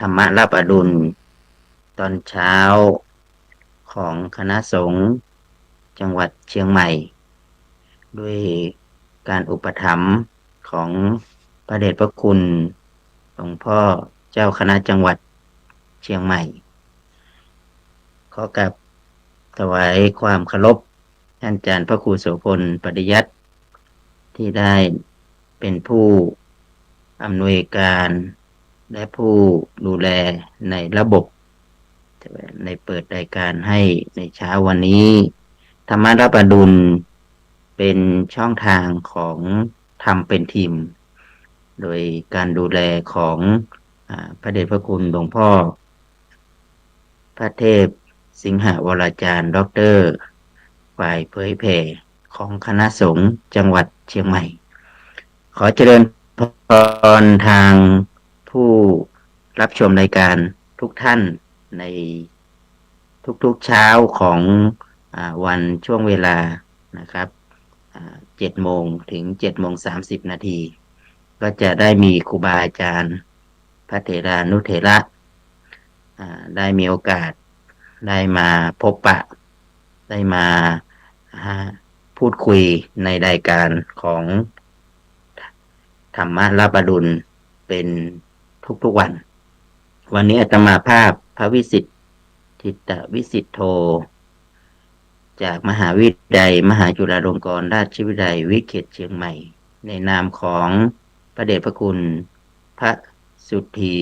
ธรรมรับอรุณตอนเช้าของคณะสงฆ์จังหวัดเชียงใหม่ด้วยการอุปถัมภ์ของพระเดชพระคุณหลวงพ่อเจ้าคณะจังหวัดเชียงใหม่ขอกับถวายความเคารพท่านอาจารย์พระครูโสพลปริยัติที่ได้เป็นผู้อำนวยการและผู้ดูแลในระบบในเปิดรายการให้ในเช้าวันนี้ธรรมรับอรุณเป็นช่องทางของทำเป็นทีมโดยการดูแลของพระเดชพระคุณหลวงพ่อพระเทพสิงหวรจารย์ด็อกเตอร์ฝ่ายเผยแผ่ของคณะสงฆ์จังหวัดเชียงใหม่ขอเจริญพรทางผู้รับชมรายการทุกท่านในทุกๆเช้าของวันช่วงเวลานะครับ7 โมงถึง7:30ก็จะได้มีครูบาอาจารย์พระเถรานุเถระได้มีโอกาสได้มาพบปะได้มาพูดคุยในรายการของธรรมรับอรุณเป็นทุกๆวันนี้อาตมาภาพพระวิสิทธิทิตวิสิทโธจากมหาวิทยาลัยมหาจุฬาลงกรณราชวิทยาลัยวิเขตเชียงใหม่ในนามของพระเดชพระคุณพระสุธี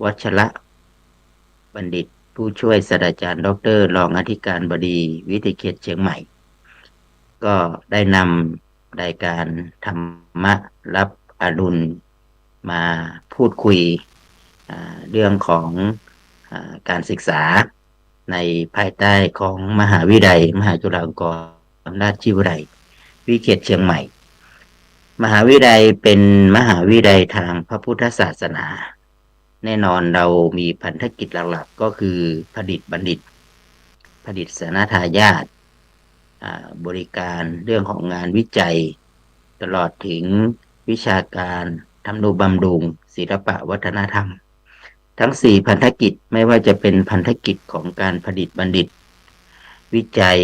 วัชระบัณฑิตผู้ช่วยศาสตราจารย์ดอกเตอรรองอธิการบดีวิทยาเขตเชียงใหม่ก็ได้นำรายการธรรมรับอรุณมาพูดคุยเรื่องของการศึกษาในภายใต้ของมหาวิทยาลัยมหาจุฬาลงกรณราชวิทยาลัยวิเขตเชียงใหม่มหาวิทยาลัยเป็นมหาวิทยาลัยทางพระพุทธศาสนาแน่นอนเรามีพันธกิจหลักๆก็คือผลิตบัณฑิตผลิตศาสนทายาทบริการเรื่องของงานวิจัยตลอดถึงวิชาการทำนุบำรุงศิลปะวัฒนธรรมทั้ง4พันธกิจไม่ว่าจะเป็นพันธกิจของการผลิตบัณฑิตวิจัย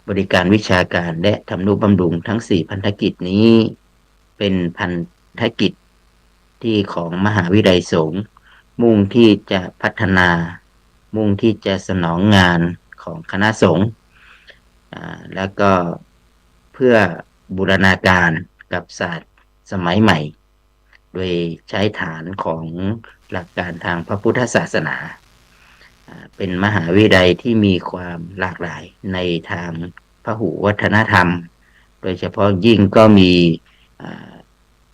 บริการวิชาการและทำนุบำรุงทั้ง4พันธกิจนี้เป็นพันธกิจที่ของมหาวิทยาลัยสงฆ์มุ่งที่จะพัฒนามุ่งที่จะสนองงานของคณะสงฆ์แล้วก็เพื่อบูรณาการกับศาสตร์สมัยใหม่โดยใช้ฐานของหลักการทางพระพุทธศาสนาเป็นมหาวิทยาลัยที่มีความหลากหลายในทางพหุวัฒนธรรมโดยเฉพาะยิ่งก็มี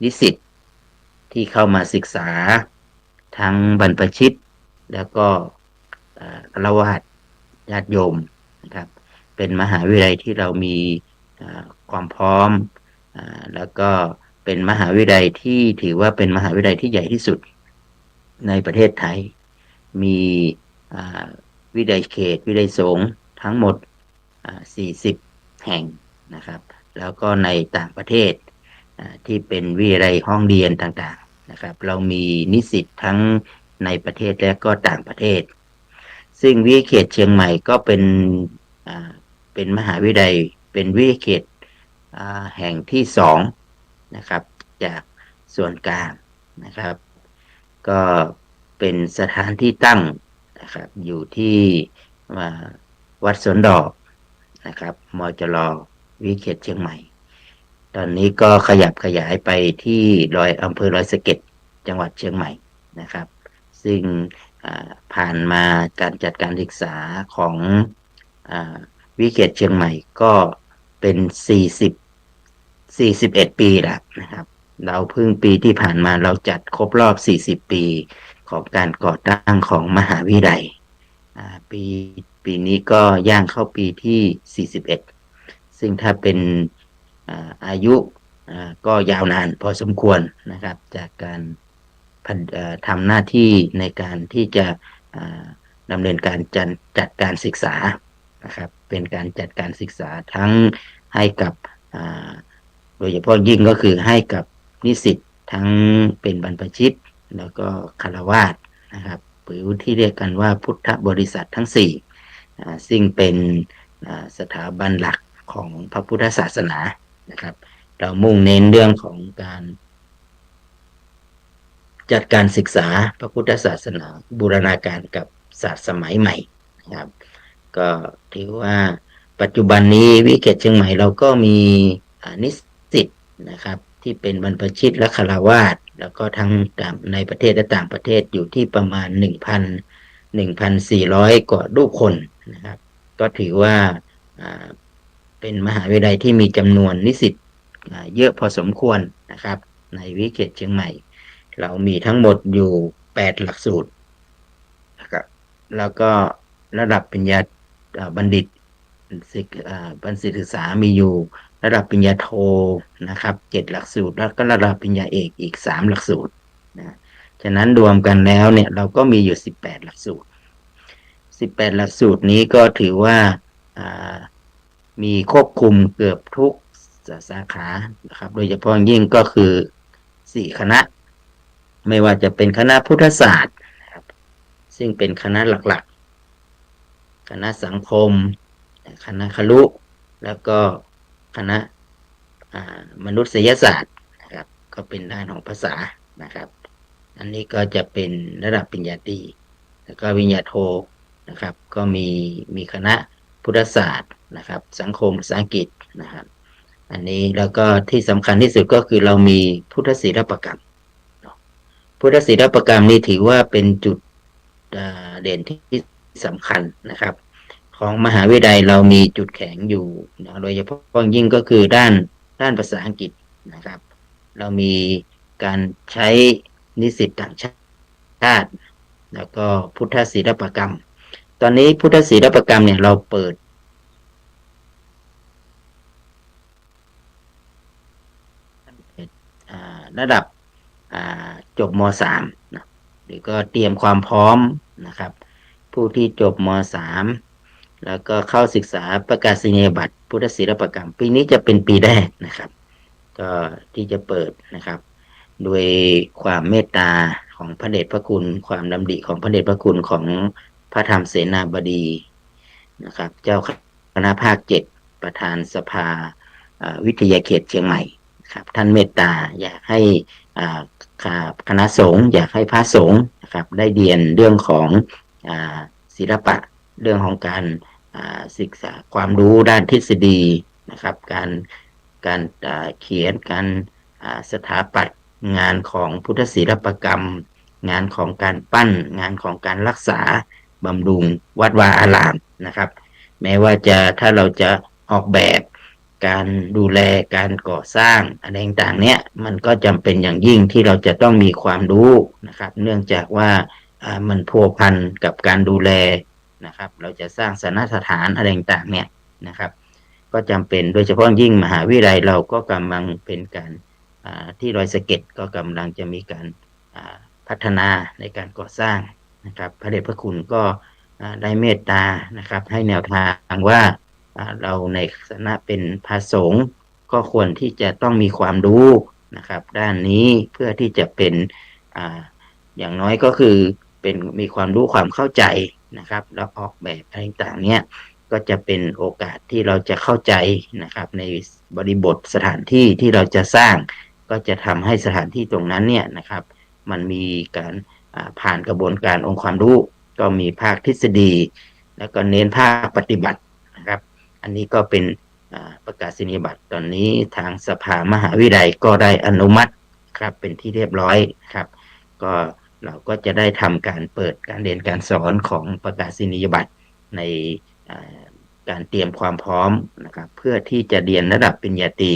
นิสิตที่เข้ามาศึกษาทั้งบรรพชิตแล้วก็ฆราวาสญาติโยมนะครับเป็นมหาวิทยาลัยที่เรามีความพร้อมแล้วก็เป็นมหาวิทยาลัยที่ถือว่าเป็นมหาวิทยาลัยที่ใหญ่ที่สุดในประเทศไทยมีวิทยาเขตวิทยาสงฆ์ทั้งหมด40แห่งนะครับแล้วก็ในต่างประเทศที่เป็นวิทยาลัยห้องเรียนต่างๆนะครับเรามีนิสิตทั้งในประเทศและก็ต่างประเทศซึ่งวิทยาเขตเชียงใหม่ก็เป็นมหาวิทยาลัยเป็นวิทยาเขตแห่งที่2นะครับจากส่วนกลางนะครับก็เป็นสถานที่ตั้งนะครับอยู่ที่วัดสวนดอกนะครับมจรวิเขตเชียงใหม่ตอนนี้ก็ขยับขยายไปที่อำเภอดอยสะเก็ดจังหวัดเชียงใหม่นะครับซึ่งผ่านมาการจัดการศึกษาของวิเขตเชียงใหม่ก็เป็น41 ปีแล้วนะครับเราเพิ่งปีที่ผ่านมาเราจัดครบรอบ40 ปีของการก่อตั้งของมหาวิทยาลัยปีนี้ก็ย่างเข้าปีที่41ซึ่งถ้าเป็นอายุก็ยาวนานพอสมควรนะครับจากการทำหน้าที่ในการที่จะดำเนินการจัดการศึกษานะครับเป็นการจัดการศึกษาทั้งให้กับโดยเฉพาะยิ่งก็คือให้กับนิสิตทั้งเป็นบรรพชิตแล้วก็ฆราวาสนะครับ หรือที่เรียกกันว่าพุทธบริษัททั้งสี่ซึ่งเป็นสถาบันหลักของพระพุทธศาสนานะครับเรามุ่งเน้นเรื่องของการจัดการศึกษาพระพุทธศาสนาบูรณาการกับศาสตร์สมัยใหม่นะครับก็ถือว่าปัจจุบันนี้วิเกตเชียงใหม่เราก็มีนิสิตนะครับที่เป็นบรรพชิตและฆราวาสแล้วก็ทั้งในประเทศและต่างประเทศอยู่ที่ประมาณ1,400กว่ารูปคนนะครับก็ถือว่าเป็นมหาวิทยาลัยที่มีจำนวนนิสิตเยอะพอสมควรนะครับในวิเกตเชียงใหม่เรามีทั้งหมดอยู่8หลักสูตรนะครับแล้วก็ระดับปริญญาบัณฑิตบัณฑิตศึกษามีอยู่ระดับปริญญาโทนะครับ7หลักสูตรแล้วก็ระดับปริญญาเอกอีก3หลักสูตรนะฉะนั้นรวมกันแล้วเนี่ยเราก็มีอยู่18หลักสูตร18หลักสูตรนี้ก็ถือว่ามีควบคุมเกือบทุกสาขานะครับโดยเฉพาะยิ่งก็คือ4คณะไม่ว่าจะเป็นคณะพุทธศาสตร์นะครับซึ่งเป็นคณะหลักๆคณะสังคมคณะครุแล้วก็คณะมนุษยศาสตร์นะครับก็เป็นด้านของภาษานะครับอันนี้ก็จะเป็นระดับปริญญาตรีแล้วก็ปริญญาโทนะครับก็มีคณะพุทธศาสตร์นะครับสังคมภาษาอังกฤษนะครับอันนี้แล้วก็ที่สำคัญที่สุดก็คือเรามีพุทธศิลปกรรมพุทธศิลปกรรมนี้ถือว่าเป็นจุดเด่นที่สำคัญนะครับของมหาวิทยาลัยเรามีจุดแข็งอยู่โดยเฉพาะยิ่งก็คือด้านภาษาอังกฤษนะครับเรามีการใช้นิสิตต่างชาติแล้วก็พุทธศิลปกรรมตอนนี้พุทธศิลปกรรมเนี่ยเราเปิดระดับจบม.3 นะหรือก็เตรียมความพร้อมนะครับผู้ที่จบม.3 แล้วก็เข้าศึกษาประกาศนียบัตรพุทธศิลปกรรมปีนี้จะเป็นปีแรกนะครับก็ที่จะเปิดนะครับโดยความเมตตาของพระเดชพระคุณความดำริของพระเดชพระคุณของพระธรรมเสนาบดีนะครับเจ้าคณะภาค7ประธานสภาวิทยาเขตเชียงใหม่ครับท่านเมตตาอยากให้คณะสงฆ์อยากให้พระสงฆ์นะครับได้เรียนเรื่องของศิลปะเรื่องของการศึกษาความรู้ด้านทฤษฎีนะครับการเขียนการสถาปัตย์งานของพุทธศิลปกรรมงานของการปั้นงานของการรักษาบำรุงวัดวาอารามนะครับแม้ว่าถ้าเราจะออกแบบการดูแลการก่อสร้างอะไรต่างๆเนี่ยมันก็จำเป็นอย่างยิ่งที่เราจะต้องมีความรู้นะครับเนื่องจากว่ามันพัวพันกับการดูแลนะครับเราจะสร้างสนสถานอะไรต่างๆเนี่ยนะครับก็จำเป็นโดยเฉพาะยิ่งมหาวิทยาลัยเราก็กำลังเป็นการที่ดอยสะเก็ดก็กำลังจะมีการพัฒนาในการก่อสร้างนะครับพระเดชพระคุณก็ได้เมตตานะครับให้แนวทางว่าเราในฐานะเป็นพระสงฆ์ก็ควรที่จะต้องมีความรู้นะครับด้านนี้เพื่อที่จะเป็นอย่างน้อยก็คือมีความรู้ความเข้าใจนะครับแล้วออกแบบอะไรต่างๆเนี่ยก็จะเป็นโอกาสที่เราจะเข้าใจนะครับในบริบทสถานที่ที่เราจะสร้างก็จะทำให้สถานที่ตรงนั้นเนี่ยนะครับมันมีการผ่านกระบวนการองค์ความรู้ก็มีภาคทฤษฎีแล้วก็เน้นภาคปฏิบัตินะครับอันนี้ก็เป็นประกาศนียบัตรตอนนี้ทางสภามหาวิทยาลัยก็ได้อนุมัติครับเป็นที่เรียบร้อยครับก็เราก็จะได้ทำการเปิดการเรียนการสอนของประกาศนียบัตรในการเตรียมความพร้อมนะครับเพื่อที่จะเรียนระดับปริญญาตรี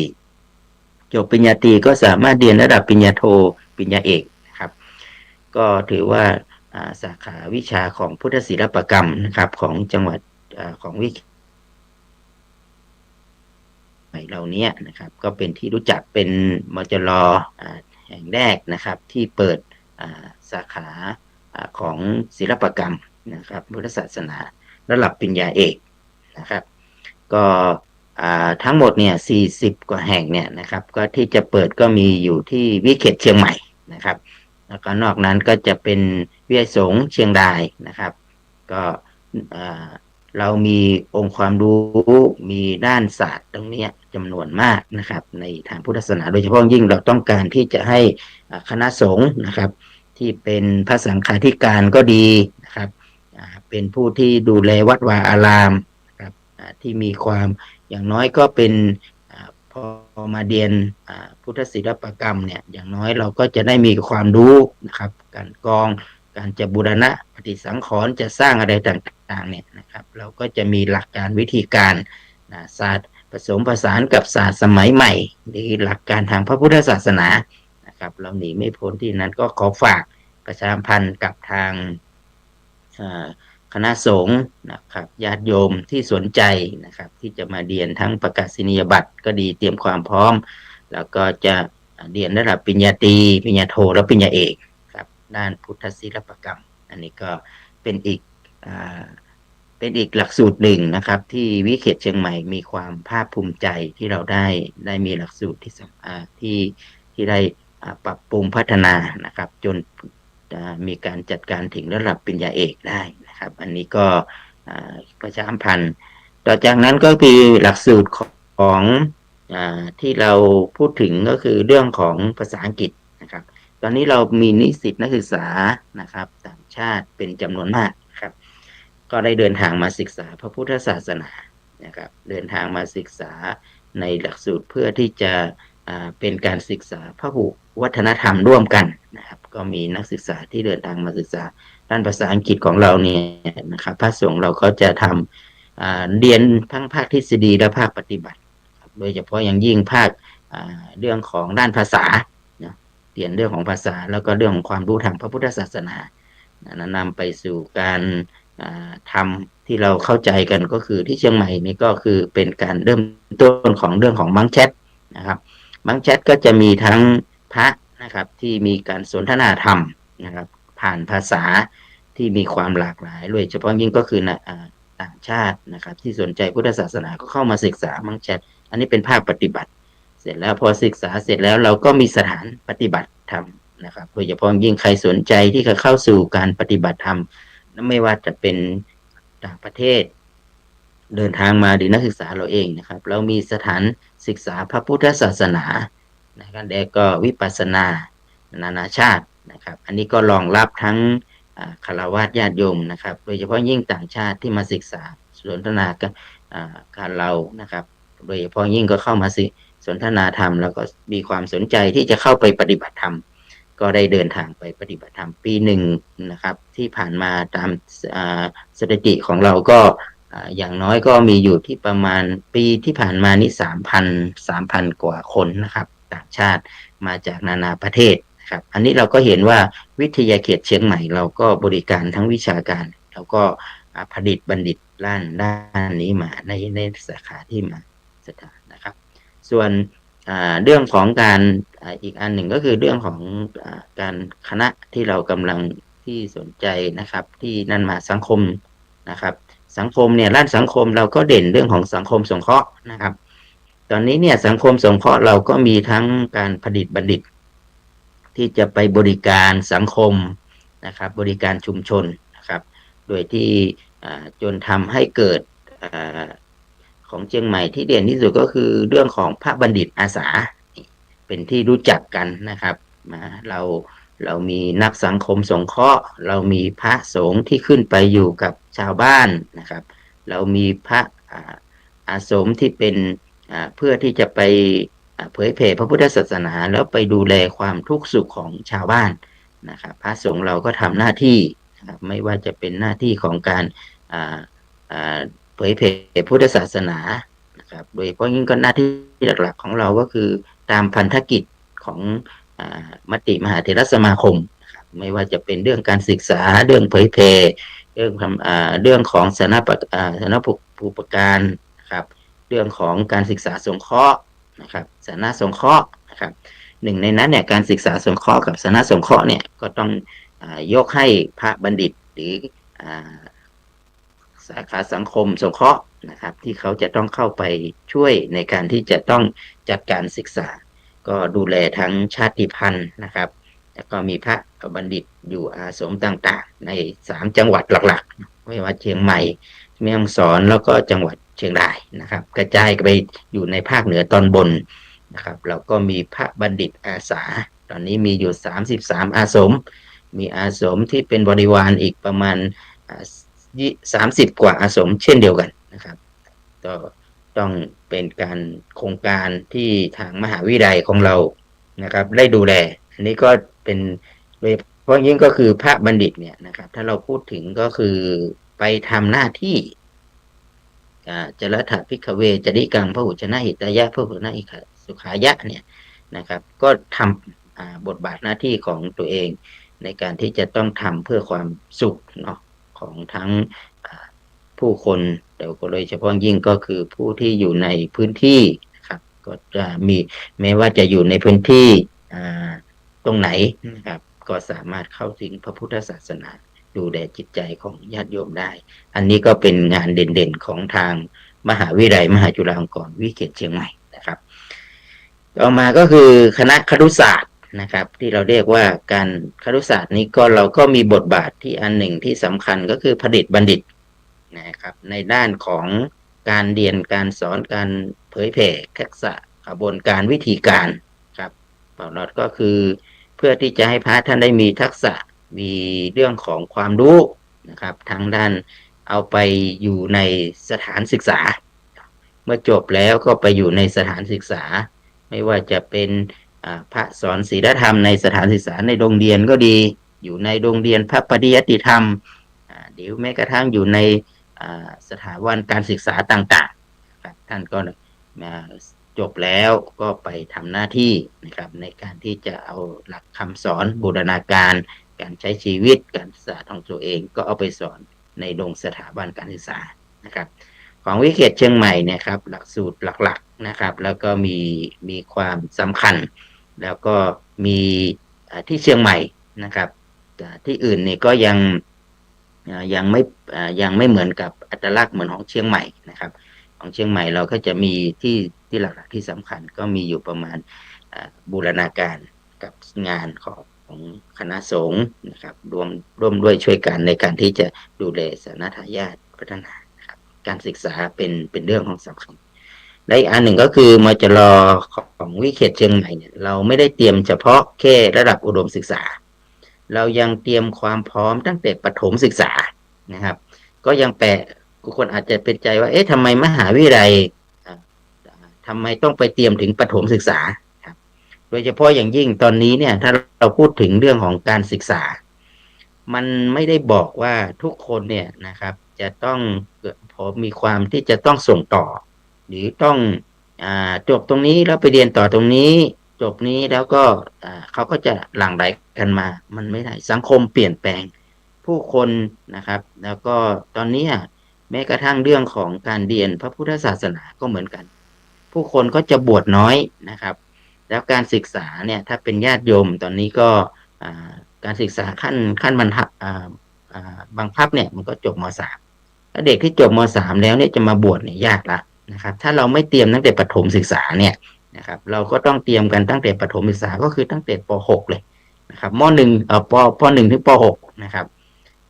จบปริญญาตรีก็สามารถเรียนระดับปริญญาโทปริญญาเอกนะครับก็ถือว่าสาขาวิชาของพุทธศิลปกรรมนะครับของจังหวัดของวิเหล่านี้นะครับก็เป็นที่รู้จักเป็นมจรแห่งแรกนะครับที่เปิดสาขาของศิลปกรรมนะครับพุทธศาสนาระดับปริญญาเอกนะครับก็ทั้งหมดเนี่ย40กว่าแห่งเนี่ยนะครับก็ที่จะเปิดก็มีอยู่ที่วิเขตเชียงใหม่นะครับแล้วก็นอกนั้นก็จะเป็น วิทยาสงฆ์เชียงรายนะครับก็เรามีองค์ความรู้มีด้านศาสตร์ตรงนี้จำนวนมากนะครับในทางพุทธศาสนาโดยเฉพาะยิ่งเราต้องการที่จะให้คณะสงฆ์นะครับที่เป็นพระสังฆาธิการก็ดีนะครับเป็นผู้ที่ดูแลวัดวาอารามนะครับที่มีความอย่างน้อยก็เป็นพอมาเรียนพุทธศิลปกรรมเนี่ยอย่างน้อยเราก็จะได้มีความรู้นะครับการกรองการจะบูรณะปฏิสังขรณ์จะสร้างอะไรต่างๆเนี่ยนะครับเราก็จะมีหลักการวิธีการศาสตร์ผสมผสานกับศาสตร์สมัยใหม่หรือหลักการทางพระพุทธศาสนานะครับเราหนีไม่พ้นที่นั้นก็ขอฝากประชาสัมพันธ์กับทางคณะสงฆ์นะครับญาติโยมที่สนใจนะครับที่จะมาเรียนทั้งประกาศนียบัตรก็ดีเตรียมความพร้อมแล้วก็จะเรียนระดับปริญญาตรีปริญญาโทและปริญญาเอกครับด้านพุทธศิลปกรรมอันนี้ก็เป็นอีกหลักสูตรหนึ่งนะครับที่วิเขตเชียงใหม่มีความภาคภูมิใจที่เราได้มีหลักสูตรที่ได้ปรับปรุงพัฒนานะครับจนมีการจัดการถึงระดับปริญญาเอกได้นะครับอันนี้ก็ประชาสัมพันธ์ต่อจากนั้นก็คือหลักสูตรของที่เราพูดถึงก็คือเรื่องของภาษาอังกฤษนะครับตอนนี้เรามีนิสิตนักศึกษานะครับต่างชาติเป็นจำนวนมากครับก็ได้เดินทางมาศึกษาพระพุทธศาสนานะครับเดินทางมาศึกษาในหลักสูตรเพื่อที่จะเป็นการศึกษาพหุวัฒนธรรมร่วมกันนะครับก็มีนักศึกษาที่เดินทางมาศึกษาด้านภาษาอังกฤษของเราเนี่ยนะครับพระสงฆ์เราก็จะทำเรียนทั้งภาคทฤษฎีและภาคปฏิบัติโดยเฉพาะอย่างยิ่งภาคเรื่องของด้านภาษาเรียนเรื่องของภาษาแล้วก็เรื่องของความรู้ทางพระพุทธศาสนานำไปสู่การทำที่เราเข้าใจกันก็คือที่เชียงใหม่นี่ก็คือเป็นการเริ่มต้นของเรื่องของบังแชทนะครับบังแชทก็จะมีทั้งพระนะครับที่มีการสนทนาธรรมนะครับผ่านภาษาที่มีความหลากหลายโดยเฉพาะยิ่งก็คือต่างชาตินะครับที่สนใจพุทธศาสนาก็เข้ามาศึกษาบังแชทอันนี้เป็นภาคปฏิบัติเสร็จแล้วพอศึกษาเสร็จแล้วเราก็มีสถานปฏิบัติธรรมนะครับโดยเฉพาะยิ่งใครสนใจที่จะเข้าสู่การปฏิบัติธรรมไม่ว่าจะเป็นต่างประเทศเดินทางมาหรือนักศึกษาเราเองนะครับเรามีสถานศึกษาพระพุทธศาสนานะครับแล้วก็วิปัสสนานานาชาตินะครับอันนี้ก็รองรับทั้งฆราวาสญาติโยมนะครับโดยเฉพาะยิ่งต่างชาติที่มาศึกษาสนทนาการเรานะครับโดยเฉพาะยิ่งก็เข้ามาสนทนาธรรมแล้วก็มีความสนใจที่จะเข้าไปปฏิบัติธรรมก็ได้เดินทางไปปฏิบัติธรรมปีหนึ่งนะครับที่ผ่านมาตามสถิติของเราก็อย่างน้อยก็มีอยู่ที่ประมาณปีที่ผ่านมานี่3,000กว่าคนนะครับต่างชาติมาจากนานาประเทศนะครับอันนี้เราก็เห็นว่าวิทยาเขตเชียงใหม่เราก็บริการทั้งวิชาการแล้วก็ผลิตบัณฑิตด้านนี้มาในสาขาที่มาสถานนะครับส่วนเรื่องของการอีกอันหนึ่งก็คือเรื่องของการคณะที่เรากำลังที่สนใจนะครับที่นั่นมาสังคมนะครับสังคมเนี่ยด้านสังคมเราก็เด่นเรื่องของสังคมสงเคราะห์นะครับตอนนี้เนี่ยสังคมสงเคราะห์เราก็มีทั้งการผลิตบัณฑิตที่จะไปบริการสังคมนะครับบริการชุมชนนะครับโดยที่จนทำให้เกิดของเชียงใหม่ที่เด่นที่สุดก็คือเรื่องของพระบัณฑิตอาสาเป็นที่รู้จักกันนะครับเรามีนักสังคมสงเคราะห์เรามีพระสงฆ์ที่ขึ้นไปอยู่กับชาวบ้านนะครับเรามีพระอาสมที่เป็นเพื่อที่จะไปเผยแผ่พระพุทธศาสนาแล้วไปดูแลความทุกข์สุขของชาวบ้านนะครับพระสงฆ์เราก็ทำหน้าที่นะครับไม่ว่าจะเป็นหน้าที่ของการเผยแผ่พุทธศาสนานะครับโดยเฉพาะยิ่งก็หน้าที่หลักๆของเราก็คือตามพันธกิจของมติมหาเถรสมาคมนะครับไม่ว่าจะเป็นเรื่องการศึกษาเรื่องเผยแผ่เรื่องของสาธารณูปการนะครับเรื่องของการศึกษาสงเคราะห์นะครับสาธารณสงเคราะห์นะครับหนึ่งในนั้นเนี่ยการศึกษาสงเคราะห์กับสาธารณสงเคราะห์เนี่ยก็ต้องยกให้พระบัณฑิตหรือสาขาสังคมสงเคราะห์นะครับที่เขาจะต้องเข้าไปช่วยในการที่จะต้องจัดการศึกษาก็ดูแลทั้งชาติพันธุ์นะครับ แล้วก็มีพระบัณฑิตอยู่อาสมต่างๆใน3 จังหวัดหลักๆไม่ว่าเชียงใหม่แม่ฮ่องสอนแล้วก็จังหวัดเชียงรายนะครับ กระจายไปอยู่ในภาคเหนือตอนบนนะครับเราก็มีพระบัณฑิตอาสาตอนนี้มีอยู่33อาสมมีอาสมที่เป็นบริวารอีกประมาณ30กว่าอาสมเช่นเดียวกันนะครับก็ต้องเป็นการโครงการที่ทางมหาวิทยาลัยของเรานะครับได้ดูแลอันนี้ก็เป็นเพราะยิ่งก็คือพระบัณฑิตเนี่ยนะครับถ้าเราพูดถึงก็คือไปทำหน้าที่จรถภิกขเวจริกังพหุชนะหิตายะพหุชนะอิสุขายะเนี่ยนะครับก็ทำบทบาทหน้าที่ของตัวเองในการที่จะต้องทำเพื่อความสุขเนาะของทั้งผู้คนแต่ก็โดยเฉพาะยิ่งก็คือผู้ที่อยู่ในพื้นที่นะครับก็จะมีแม้ว่าจะอยู่ในพื้นที่ตรงไหนนะครับก็สามารถเข้าถึงพระพุทธศาสนาดูแลจิตใจของญาติโยมได้อันนี้ก็เป็นงานเด่นๆของทางมหาวิทยาลัยมหาจุฬาลงกรณ์วิเศษเชียงใหม่นะครับต่อมาก็คือคณะครุศาสตร์นะครับที่เราเรียกว่าการครุศาสตร์นี้ก็เราก็มีบทบาทที่อันหนึ่งที่สำคัญก็คือผลิตบัณฑิตนะครับในด้านของการเรียนการสอนการเผยแผ่ทักษะกระบวนการวิธีการครับเป่าลอดก็คือเพื่อที่จะให้พระท่านได้มีทักษะมีเรื่องของความรู้นะครับทางด้านเอาไปอยู่ในสถานศึกษาเมื่อจบแล้วก็ไปอยู่ในสถานศึกษาไม่ว่าจะเป็นพระสอนศีลธรรมในสถานศึกษาในโรงเรียนก็ดีอยู่ในโรงเรียนพระปริยัติธรรมหรือแม้กระทั่งอยู่ในสถาบันการศึกษาต่างๆครับท่านก็จบแล้วก็ไปทำหน้าที่นะครับในการที่จะเอาหลักคำสอนบูรณาการการใช้ชีวิตการศึกษาของตัวเองก็เอาไปสอนในโรงสถาบันการศึกษานะครับของวิเศษเชียงใหม่เนี่ยครับหลักสูตรหลักๆนะครับแล้วก็มีความสำคัญแล้วก็มีที่เชียงใหม่นะครับที่อื่นนี่ก็ยังไม่ยังไม่เหมือนกับอัตลักษณ์เหมือนของเชียงใหม่นะครับของเชียงใหม่เราก็จะมีที่หลักๆที่สำคัญก็มีอยู่ประมาณบูรณาการกับงานของคณะสงฆ์นะครับร่วมด้วยช่วยกันในการที่จะดูแลสาธารณทายาทพัฒนานะครับการศึกษาเป็นเรื่องของสำคัญและอีกอันหนึ่งก็คือมจรของวิเศษเชียงใหม่เนี่ยเราไม่ได้เตรียมเฉพาะแค่ระดับอุดมศึกษาเรายังเตรียมความพร้อมตั้งแต่ประถมศึกษานะครับก็ยังแปลคนอาจจะเป็นใจว่าเอ๊ะทำไมมหาวิทยาลัยทำไมต้องไปเตรียมถึงประถมศึกษาครับโดยเฉพาะอย่างยิ่งตอนนี้เนี่ยถ้าเราพูดถึงเรื่องของการศึกษามันไม่ได้บอกว่าทุกคนเนี่ยนะครับจะต้องพอมีความที่จะต้องส่งต่อหรือต้องจบตรงนี้แล้วไปเรียนต่อตรงนี้จบนี้แล้วก็เขาก็จะหลั่งไหลกันมามันไม่ได้สังคมเปลี่ยนแปลงผู้คนนะครับแล้วก็ตอนนี้แม้กระทั่งเรื่องของการเรียนพระพุทธศาสนาก็เหมือนกันผู้คนก็จะบวชน้อยนะครับแล้วการศึกษาเนี่ยถ้าเป็นญาติโยมตอนนี้ก็การศึกษาขั้นบรรทัดบังคับเนี่ยมันก็จบม.3แล้วเด็กที่จบม.3แล้วเนี่ยจะมาบวชเนี่ยยากละนะครับถ้าเราไม่เตรียมตั้งแต่ประถมศึกษาเนี่ยนะครับเราก็ต้องเตรียมกันตั้งแต่ประถมศึกษาก็คือตั้งแต่ป.6เลยนะครับม.1ป.1 ถึงป.6นะครับ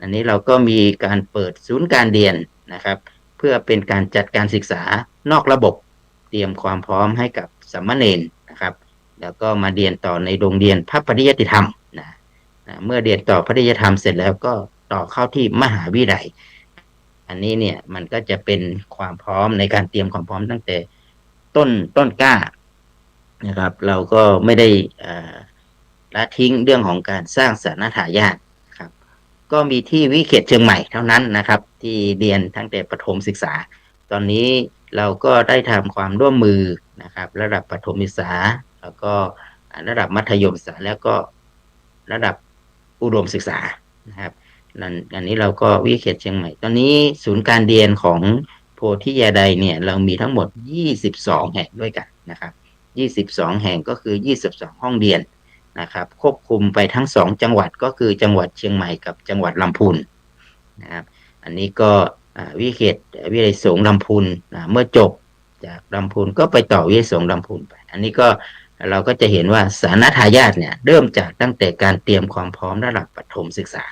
อันนี้เราก็มีการเปิดศูนย์การเรียนนะครับเพื่อเป็นการจัดการศึกษานอกระบบเตรียมความพร้อมให้กับสามเณรนะครับแล้วก็มาเรียนต่อในโรงเรียนพระปริยัติธรรมเมื่อเรียนต่อปริยัติธรรมเสร็จแล้วก็ต่อเข้าที่มหาวิทยาลัยอันนี้เนี่ยมันก็จะเป็นความพร้อมในการเตรียมความพร้อมตั้งแต่ต้นกล้านะครับเราก็ไม่ได้ละทิ้งเรื่องของการสร้างสาธารณทายาทครับก็มีที่วิเศษเชียงใหม่เท่านั้นนะครับที่เรียนตั้งแต่ประถมศึกษาตอนนี้เราก็ได้ทำความร่วมมือนะครับระดับประถมศึกษาแล้วก็ระดับมัธยมศึกษาแล้วก็ระดับอุดมศึกษานะครับอันนี้เราก็วิเศษเชียงใหม่ตอนนี้ศูนย์การเรียนของโพธิยาไดเนี่ยเรามีทั้งหมด22แห่งด้วยกันนะครับ22แห่งก็คือ22ห้องเรียนนะครับควบคุมไปทั้ง2จังหวัดก็คือจังหวัดเชียงใหม่กับจังหวัดลำพูนนะครับอันนี้ก็วิเศษวิทยาสงฆ์ลำพูนเมื่อจบจากลำพูนก็ไปต่อวิทยาสงฆ์ลำพูนไปอันนี้ก็ เราก็จะเห็นว่าสาธารณาญาติเนี่ยเริ่มจากตั้งแต่การเตรียมความพร้อมระดับประถมศึกษา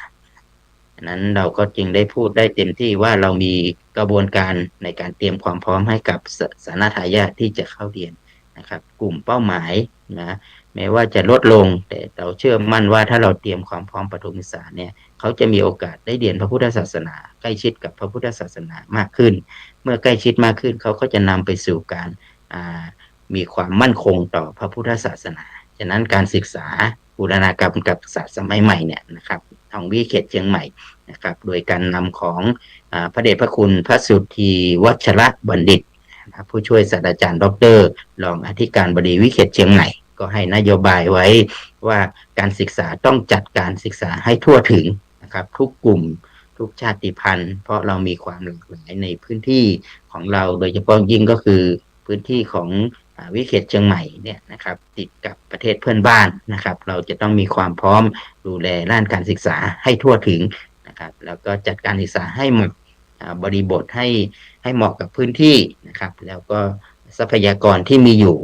นั้นเราก็จึงได้พูดได้เต็มที่ว่าเรามีกระบวนการในการเตรียมความพร้อมให้กับสาธารณทายาทที่จะเข้าเรียนนะครับกลุ่มเป้าหมายนะแม้ว่าจะลดลงแต่เราเชื่อมั่นว่าถ้าเราเตรียมความพร้อมประถมศึกษาเนี่ยเขาจะมีโอกาสได้เรียนพระพุทธศาสนาใกล้ชิดกับพระพุทธศาสนามากขึ้นเมื่อใกล้ชิดมากขึ้นเขาก็จะนำไปสู่การมีความมั่นคงต่อพระพุทธศาสนาฉะนั้นการศึกษาบูรณาการกับศาสตร์สมัยใหม่เนี่ยนะครับทางวิเขตเชียงใหม่นะครับโดยการนำของพระเดชพระคุณพระสุธีวัชระบัณฑิตผู้ช่วยศาสตราจารย์ดรรองอธิการบดีวิเขตเชียงใหม่ก็ให้นโยบายไว้ว่าการศึกษาต้องจัดการศึกษาให้ทั่วถึงนะครับทุกกลุ่มทุกชาติพันธุ์เพราะเรามีความหลากหลายในพื้นที่ของเราโดยเฉพาะยิ่งก็คือพื้นที่ของวิเขตเชียงใหม่เนี่ยนะครับติดกับประเทศเพื่อนบ้านนะครับเราจะต้องมีความพร้อมดูแลด้านการศึกษาให้ทั่วถึงนะครับแล้วก็จัดการศึกษาให้เหมาะบริบทให้เหมาะกับพื้นที่นะครับแล้วก็ทรัพยากรที่มีอยู่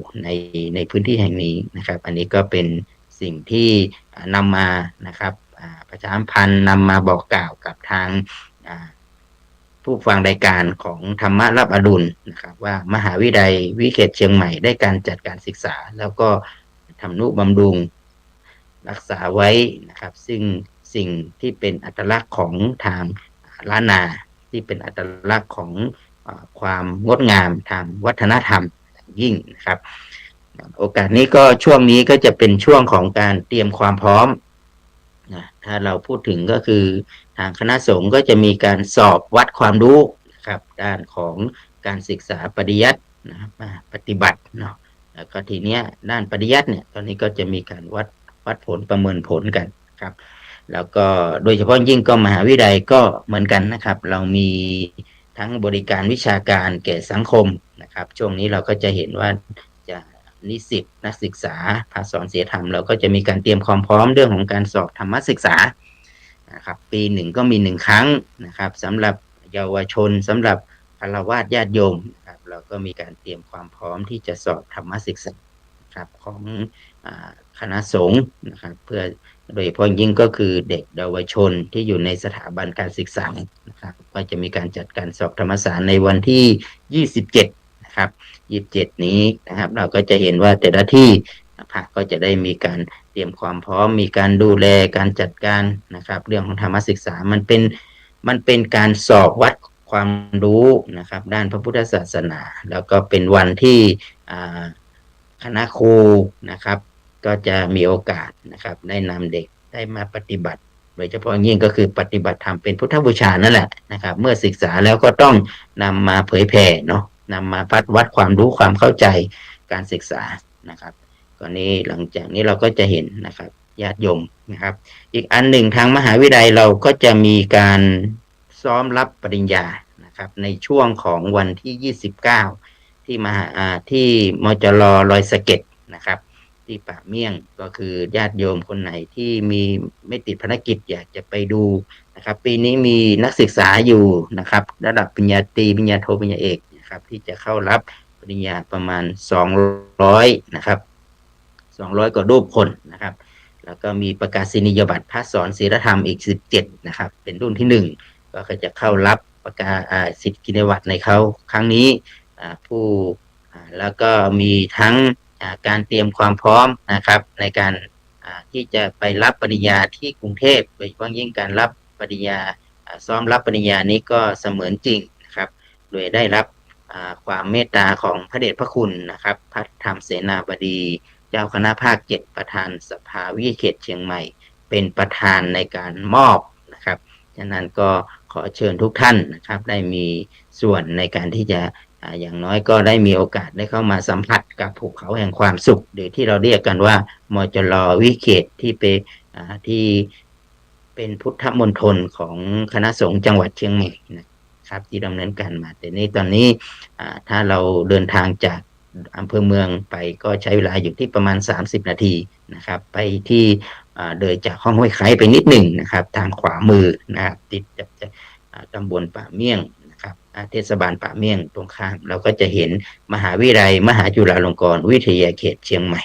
ในพื้นที่แห่งนี้นะครับอันนี้ก็เป็นสิ่งที่นำมานะครับประชาสัมพันธ์นำมาบอกกล่าวกับทางผู้ฟังรายการของธรรมะรับอรุณนะครับว่ามหาวิทยาลัยวิเขตเชียงใหม่ได้การจัดการศึกษาแล้วก็ทำนุบำรุงรักษาไว้นะครับซึ่งสิ่งที่เป็นอัตลักษณ์ของทางล้านนาที่เป็นอัตลักษณ์ของความงดงามทางวัฒนธรรมยิ่งนะครับโอกาสนี้ก็ช่วงนี้ก็จะเป็นช่วงของการเตรียมความพร้อมถ้าเราพูดถึงก็คือทางคณะสงฆ์ก็จะมีการสอบวัดความรู้นะครับด้านของการศึกษาปริยัตินะครับปฏิบัติเนาะแล้วก็ทีเนี้ยด้านปริยัติเนี่ยตอนนี้ก็จะมีการวัดผลประเมินผลกันครับแล้วก็โดยเฉพาะยิ่งก็มหาวิทยาลัยก็เหมือนกันนะครับเรามีทั้งบริการวิชาการแก่สังคมนะครับช่วงนี้เราก็จะเห็นว่าจะนิสิตนักศึกษาภาคสอนศีลธรรมเราก็จะมีการเตรียมความพร้อมเรื่องของการสอบธรรมศึกษานะครับปีหนึ่งก็มี1 ครั้งนะครับสำหรับเยาวชนสำหรับฆราวาสญาติโยมนะครับเราก็มีการเตรียมความพร้อมที่จะสอบธรรมศึกษาครับของคณะสงฆ์นะครับเพื่อโดยเฉพาะยิ่งก็คือเด็กเยาวชนที่อยู่ในสถาบันการศึกษานะครับก็จะมีการจัดการสอบธรรมศาสตร์ในวันที่27นะครับ27นี้นะครับเราก็จะเห็นว่าแต่ละที่ภาคก็จะได้มีการเตรียมความพร้อมมีการดูแลการจัดการนะครับเรื่องของธรรมศึกษามันเป็นการสอบวัดความรู้นะครับด้านพระพุทธศาสนาแล้วก็เป็นวันที่คณะครูนะครับก็จะมีโอกาสนะครับได้นำเด็กได้มาปฏิบัติโดยเฉพาะยิ่งก็คือปฏิบัติธรรมเป็นพุทธบูชานั่นแหละนะครับเมื่อศึกษาแล้วก็ต้องนำมาเผยแผ่เนาะนำมาวัดความรู้ความเข้าใจการศึกษานะครับก็นี้หลังจากนี้เราก็จะเห็นนะครับญาติโยมนะครับอีกอันหนึ่งทางมหาวิทยาลัยเราก็จะมีการซ้อมรับปริญญานะครับในช่วงของวันที่29ที่มจร.ลอยสะเก็ดนะครับที่ป่าเมี่ยงก็คือญาติโยมคนไหนที่ไม่ติดภารกิจอยากจะไปดูนะครับปีนี้มีนักศึกษาอยู่นะครับระดับปริญญาตรีปริญญาโทปริญญาเอกนะครับที่จะเข้ารับปริญญาประมาณ200นะครับ200 กว่ารูปคนนะครับแล้วก็มีประกาศนียบัตรพระสอนศีลธรรมอีก17นะครับเป็นรุ่นที่1ก็จะเข้ารับประกาศสิทธิกิจวัตรในเขาครั้งนี้แล้วก็มีทั้งการเตรียมความพร้อมนะครับในการที่จะไปรับปริญญาที่กรุงเทพโดยเฉพาะยิ่งการรับปริญญาซ้อมรับปริญญานี้ก็เสมือนจริงนะครับโดยได้รับความเมตตาของพระเดชพระคุณนะครับพระธรรมเสนาบดีเจ้าคณะภาค7ประธานสภาวิเขตเชียงใหม่เป็นประธานในการมอบนะครับฉะนั้นก็ขอเชิญทุกท่านนะครับได้มีส่วนในการที่จะอย่างน้อยก็ได้มีโอกาสได้เข้ามาสัมผัสกับภูเขาแห่งความสุขหรือที่เราเรียกกันว่ามจร.วิเขตที่เป็นพุทธมณฑลของคณะสงฆ์จังหวัดเชียงใหม่นะครับที่ดำเนินการมาแต่นี้ตอนนี้ถ้าเราเดินทางจากอำเภอเมืองไปก็ใช้เวลาอยู่ที่ประมาณ30 นาทีนะครับไปที่เดินจากห้องห้วยไคร้ไปนิดหนึ่งนะครับทางขวามือนะครับติดกับตำบลป่าเมี่ยงนะครับเทศบาลป่าเมี่ยงตรงข้ามเราก็จะเห็นมหาวิทยาลัยมหาจุฬาลงกรณ์วิทยาเขตเชียงใหม่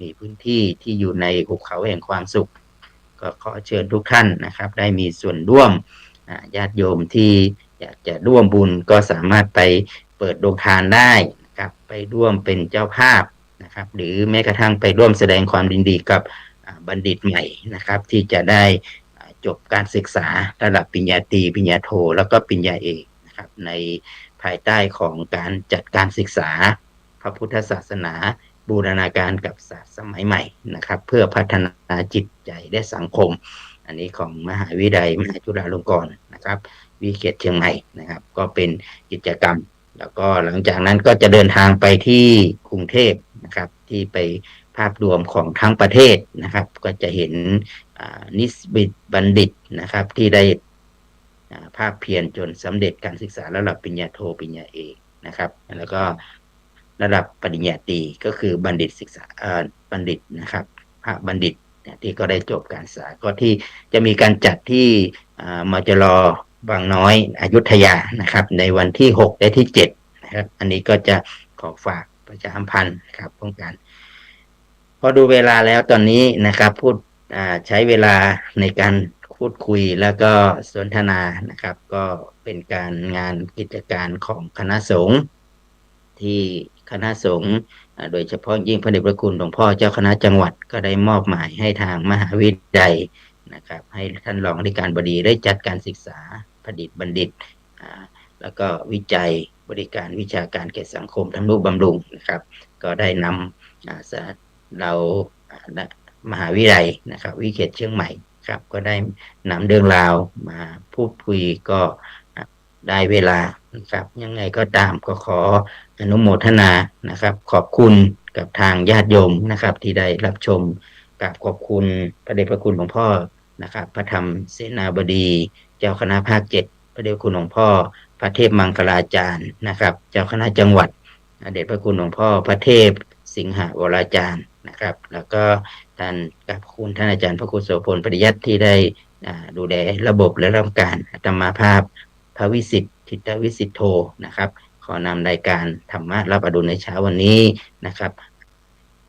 มีพื้นที่ที่อยู่ในหุบเขาแห่งความสุขก็ขอเชิญทุกท่านนะครับได้มีส่วนร่วมญาติโยมที่อยากจะร่วมบุญก็สามารถไปเปิดโรงทานได้นะครับไปร่วมเป็นเจ้าภาพนะครับหรือแม้กระทั่งไปร่วมแสดงความยินดีกับบัณฑิตใหม่นะครับที่จะได้จบการศึกษาระดับปริญญาตรีปริญญาโทแล้วก็ปริญญาเอกนะครับในภายใต้ของการจัดการศึกษาพระพุทธศาสนาบูรณาการกับศาสตร์สมัยใหม่นะครับเพื่อพัฒนาจิตใจและสังคมอันนี้ของมหาวิทยาลัยมหาจุฬาลงกรณ์นะครับวิเขตเชียงใหม่นะครับก็เป็นกิจกรรมแล้วก็หลังจากนั้นก็จะเดินทางไปที่กรุงเทพนะครับที่ไปภาพรวมของทั้งประเทศนะครับก็จะเห็นนิสิตบัณฑิตนะครับที่ได้ภาคเพียรจนสำเร็จการศึกษาระดับปริญญาโทปริญญาเอกนะครับแล้วก็ระดับปริญญาตรีก็คือบัณฑิตศึกษาบัณฑิตนะครับพระบัณฑิตที่ก็ได้จบการศึกษาก็ที่จะมีการจัดที่มจรบางน้อยอยุธยานะครับในวันที่6และที่7นะครับอันนี้ก็จะขอฝากประชาสัมพันธ์ครับป้องกันพอดูเวลาแล้วตอนนี้นะครับใช้เวลาในการพูดคุยแล้วก็สนทนานะครับก็เป็นการงานกิจการของคณะสงฆ์ที่คณะสงฆ์โดยเฉพาะยิ่งพระเดชพระคุณหลวงพ่อเจ้าคณะจังหวัดก็ได้มอบหมายให้ทางมหาวิทยาลัยนะครับให้ท่านรองอธิการบดีได้จัดการศึกษาประดิษฐ์บัณฑิตแล้วก็วิจัยบริการวิชาการแก่สังคมทำนุบำรุงนะครับก็ได้นำเรามหาวิทยาลัยนะครับวิเขตเชียงใหม่ครับก็ได้นำเรื่องราวมาพูดคุยก็ได้เวลานะครับยังไงก็ตามก็ขออนุโมทนานะครับขอบคุณกับทางญาติโยมนะครับที่ได้รับชมกับขอบคุณพระเดชพระคุณหลวงพ่อนะครับพระธรรมเสนาบดีเจ้าคณะภาค7พระเดชพระคุณหลวงพ่อพระเทพมังคลาจารย์นะครับเจ้าคณะจังหวัดพระเดชพระคุณหลวงพ่อพระเทพสิงหวราจารย์นะครับแล้วก็ท่านกับคุณท่านอาจารย์พระครูโสพลปริยัติที่ได้ดูแลระบบและรับการอัตมาภาพพระวิสิทธิ์ทิตวิสิทธโธนะครับขอนำรายการธรรมะรับอดุลในเช้าวันนี้นะครับ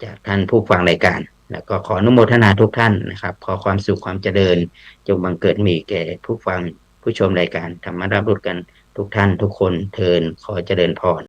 จากท่านผู้ฟังรายการแล้วก็ขออนุโมทนาทุกท่านนะครับขอความสุขความเจริญจงบังเกิดมีแก่ผู้ฟังผู้ชมรายการธรรมะรับอดุลกันทุกท่านทุกคนเทินขอเจริญพร